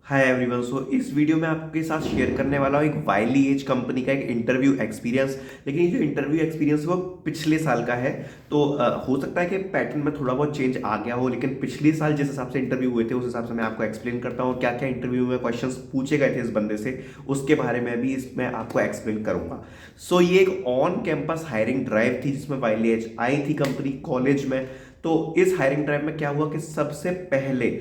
Hi everyone. सो इस video में आपके साथ शेयर करने वाला हूँ एक वाइली एज कंपनी का एक इंटरव्यू एक्सपीरियंस। लेकिन ये जो इंटरव्यू एक्सपीरियंस वो पिछले साल का है। तो हो सकता है कि पैटर्न में थोड़ा बहुत चेंज आ गया हो, लेकिन पिछले साल जिस हिसाब से इंटरव्यू हुए थे उस हिसाब से मैं आपको एक्सप्लेन करता हूँ क्या क्या इंटरव्यू में क्वेश्चंस पूछे गए थे इस बंदे से, उसके बारे में भी इसमें आपको एक्सप्लेन करूंगा। सो ये एक ऑन कैंपस हायरिंग ड्राइव थी जिसमें वाइली एज आई थी कंपनी कॉलेज में। तो इस हायरिंग ड्राइव में क्या हुआ कि सबसे पहले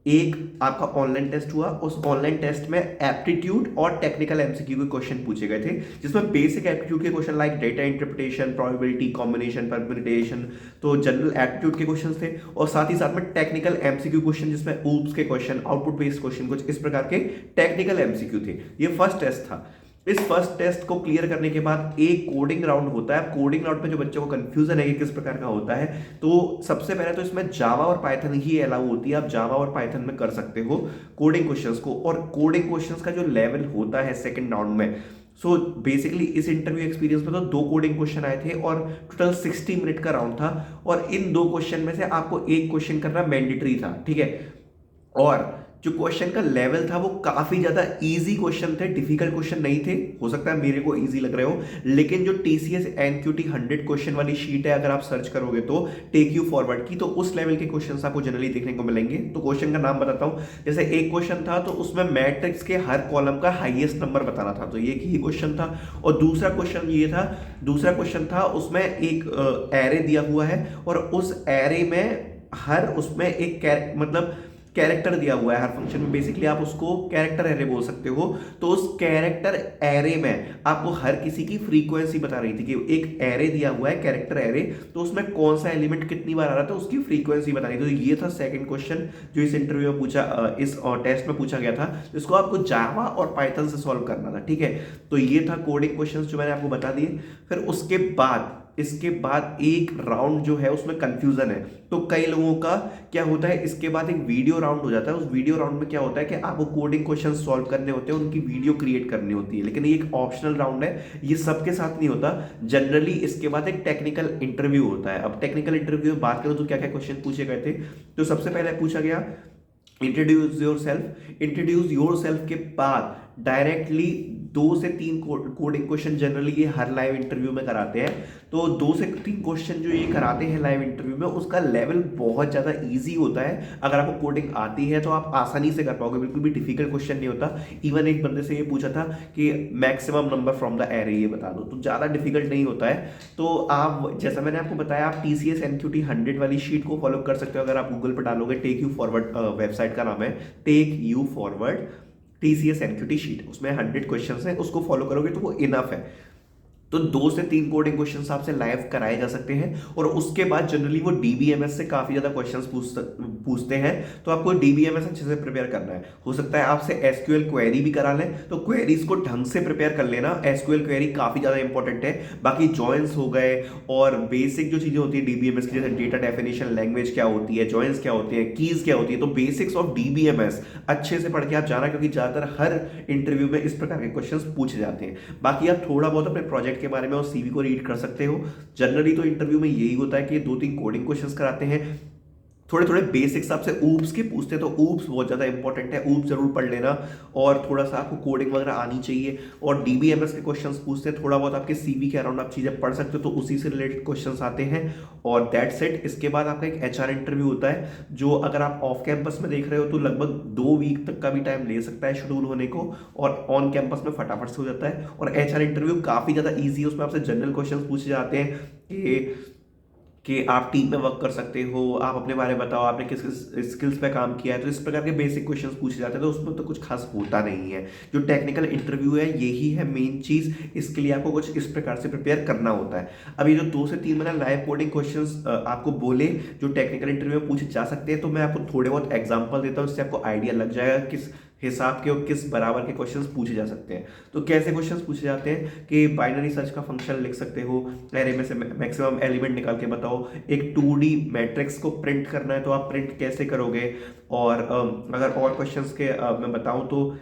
एक आपका ऑनलाइन टेस्ट हुआ। उस ऑनलाइन टेस्ट में एप्टीट्यूड और टेक्निकल एमसीक्यू के क्वेश्चन पूछे गए थे, जिसमें बेसिक एप्टीट्यूड के question like data interpretation, probability, combination, permutation, तो जनरल एप्टीट्यूड के क्वेश्चन थे। और साथ ही साथ में टेक्निकल एमसीक्यू क्वेश्चन जिसमें ऊप्स के क्वेश्चन, आउटपुट बेस्ड क्वेश्चन, कुछ इस प्रकार के टेक्निकल एमसीक्यू थे। ये फर्स्ट टेस्ट था। इस फर्स्ट टेस्ट को क्लियर करने के बाद एक कोडिंग राउंड होता है। कोडिंग राउंड में जो बच्चों को कंफ्यूजन है कि किस प्रकार का होता है, तो सबसे पहले तो इसमें जावा और पाइथन ही अलाउ होती है। आप जावा और पाइथन में कर सकते हो कोडिंग क्वेश्चंस को। और कोडिंग क्वेश्चंस का जो लेवल होता है सेकंड राउंड में, सो बेसिकली इस इंटरव्यू एक्सपीरियंस में तो दो कोडिंग क्वेश्चन आए थे और टोटल 60 मिनट का राउंड था। और इन दो क्वेश्चन में से आपको एक क्वेश्चन करना मैंडेटरी था, ठीक है। और जो क्वेश्चन का लेवल था वो काफी ज्यादा इजी क्वेश्चन थे, डिफिकल्ट क्वेश्चन नहीं थे। हो सकता है मेरे को इजी लग रहे हो, लेकिन जो टीसीएस एनक्यूटी 100 क्वेश्चन वाली शीट है, अगर आप सर्च करोगे तो टेक यू फॉरवर्ड की, तो उस लेवल के क्वेश्चन आपको जनरली देखने को मिलेंगे। तो क्वेश्चन का नाम बताता हूं। जैसे एक क्वेश्चन था तो उसमें मैट्रिक्स के हर कॉलम का हाईएस्ट नंबर बताना था, तो ये ही क्वेश्चन था। और दूसरा क्वेश्चन था उसमें एक एरे दिया हुआ है और उस एरे में हर उसमें एक मतलब कैरेक्टर दिया हुआ है हर फंक्शन में। बेसिकली आप उसको कैरेक्टर एरे बोल सकते हो। तो उस कैरेक्टर एरे में आपको हर किसी की फ्रीक्वेंसी बता रही थी कि एक एरे दिया हुआ है कैरेक्टर एरे, तो उसमें कौन सा एलिमेंट कितनी बार आ रहा था उसकी फ्रीक्वेंसी बतानी थी। तो ये था सेकंड क्वेश्चन जो इस इंटरव्यू में पूछा, इस टेस्ट में पूछा गया था, जिसको आपको जावा और पाइथन से सॉल्व करना था, ठीक है। तो ये था कोडिंग क्वेश्चन जो मैंने आपको बता दिए। फिर इसके बाद एक राउंड जो है उसमें कंफ्यूजन है। तो कई लोगों का क्या होता है, इसके बाद एक वीडियो राउंड हो जाता है। उस वीडियो राउंड में क्या होता है कि आपको कोडिंग क्वेश्चन सॉल्व करने होते हैं, उनकी वीडियो क्रिएट करनी होती है। लेकिन ये एक ऑप्शनल राउंड है, ये सबके साथ नहीं होता। जनरली इसके बाद एक टेक्निकल इंटरव्यू होता है। अब टेक्निकल इंटरव्यू में बात करूं तो क्या क्या क्वेश्चन पूछे गए थे। तो सबसे पहले पूछा गया इंट्रोड्यूस योर सेल्फ के बाद डायरेक्टली 2 से 3 कोडिंग क्वेश्चन जनरली ये हर लाइव इंटरव्यू में कराते हैं। तो 2 से 3 क्वेश्चन जो ये कराते हैं लाइव इंटरव्यू में, उसका लेवल बहुत ज़्यादा इजी होता है। अगर आपको कोडिंग आती है तो आप आसानी से कर पाओगे, बिल्कुल भी डिफिकल्ट क्वेश्चन नहीं होता। इवन एक बंदे से ये पूछा था कि maximum number from the array ये बता दो, तो ज़्यादा डिफिकल्ट नहीं होता है। तो आप, जैसा मैंने आपको बताया, आप टीसीएस एनक्यूटी 100 वाली शीट को फॉलो कर सकते हो। अगर आप गूगल पर डालोगे, टेक यू फॉरवर्ड वेबसाइट का नाम है, take you forward TCS NQT sheet, उसमें 100 क्वेश्चन है, उसको फॉलो करोगे तो वो इनफ है। तो 2 से 3 कोडिंग क्वेश्चन आपसे लाइव कराए जा सकते हैं। और उसके बाद जनरली वो डीबीएमएस से काफी ज्यादा क्वेश्चंस पूछते हैं। तो आपको डीबीएमएस अच्छे से प्रिपेयर करना है। हो सकता है आपसे एसक्यूएल क्वेरी भी करा लें, तो क्वेरीज को ढंग से प्रिपेयर कर लेना। एसक्यूएल क्वेरी काफी ज्यादा इंपॉर्टेंट है। बाकी जॉइंस हो गए और बेसिक जो चीजें होती है डीबीएमएस की, जैसे डेटा डेफिनेशन, लैंग्वेज क्या होती है, जॉइंस क्या होती है, कीज क्या होती है, तो बेसिक्स ऑफ डीबीएमएस अच्छे से पढ़ के आप जाना, क्योंकि ज्यादातर हर इंटरव्यू में इस प्रकार के क्वेश्चन पूछे जाते हैं। बाकी आप थोड़ा बहुत अपने प्रोजेक्ट के बारे में और सीवी को रीड कर सकते हो। जनरली तो इंटरव्यू में यही होता है कि 2-3 कोडिंग क्वेश्चंस कराते हैं, थोड़े थोड़े बेसिक्स आपसे ऊप्स के पूछते हैं। तो ऊप्स बहुत ज़्यादा इंपॉर्टेंट है, ऊप्स जरूर पढ़ लेना। और थोड़ा सा आपको कोडिंग वगैरह आनी चाहिए। और डीबीएमएस के क्वेश्चंस पूछते हैं, थोड़ा बहुत आपके सीवी के अराउंड आप चीज़ें पढ़ सकते हो, तो उसी से रिलेटेड क्वेश्चंस आते हैं। और दैट्स इट। इसके बाद आपका एक एचआर इंटरव्यू होता है, जो अगर आप ऑफ कैंपस में देख रहे हो तो लगभग 2 वीक तक का भी टाइम ले सकता है शेड्यूल होने को, और ऑन कैंपस में फटाफट से हो जाता है। और एचआर इंटरव्यू काफ़ी ज़्यादा ईजी है, उसमें आपसे जनरल क्वेश्चन पूछे जाते हैं कि आप टीम में वर्क कर सकते हो, आप अपने बारे में बताओ, आपने किस किस स्किल्स पे काम किया है। तो इस प्रकार के बेसिक क्वेश्चंस पूछे जाते हैं, तो उसमें तो कुछ खास होता नहीं है। जो टेक्निकल इंटरव्यू है यही है मेन चीज़, इसके लिए आपको कुछ इस प्रकार से प्रिपेयर करना होता है। अब ये जो 2 से 3 मैंने लाइव कोडिंग क्वेश्चंस आपको बोले जो टेक्निकल इंटरव्यू में पूछे जा सकते हैं, तो मैं आपको थोड़े बहुत एग्जाम्पल देता हूँ, इससे आपको आइडिया लग जाएगा किस हिसाब के और किस बराबर के क्वेश्चंस पूछे जा सकते हैं। तो कैसे क्वेश्चंस पूछे जाते हैं कि बाइनरी सर्च का फंक्शन लिख सकते हो, एरे में से मैक्सिमम एलिमेंट निकाल के बताओ, एक 2D मैट्रिक्स को प्रिंट करना है तो आप प्रिंट कैसे करोगे। और अगर और क्वेश्चंस के मैं बताऊं तो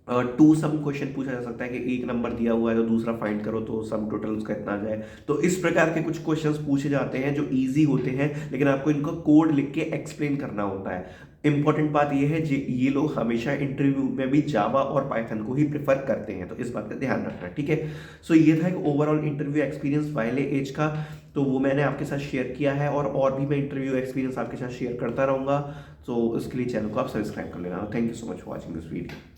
टू सम क्वेश्चन पूछा जा सकता है कि एक नंबर दिया हुआ है तो दूसरा फाइंड करो तो सम टोटल उसका इतना आ जाए। तो इस प्रकार के कुछ क्वेश्चंस पूछे जाते हैं जो इजी होते हैं, लेकिन आपको इनको कोड लिख के एक्सप्लेन करना होता है। इंपॉर्टेंट बात ये है ये लोग हमेशा इंटरव्यू में भी जावा और पाइथन को ही प्रेफर करते हैं, तो इस बात का ध्यान रखना, ठीक है। सो ये था एक ओवरऑल इंटरव्यू एक्सपीरियंस वाइले एज का, तो वो मैंने आपके साथ शेयर किया है, और भी मैं इंटरव्यू एक्सपीरियंस आपके साथ शेयर करता रहूँगा। तो इसके लिए चैनल को आप सब्सक्राइब कर लेना। Thank you so much for watching this video.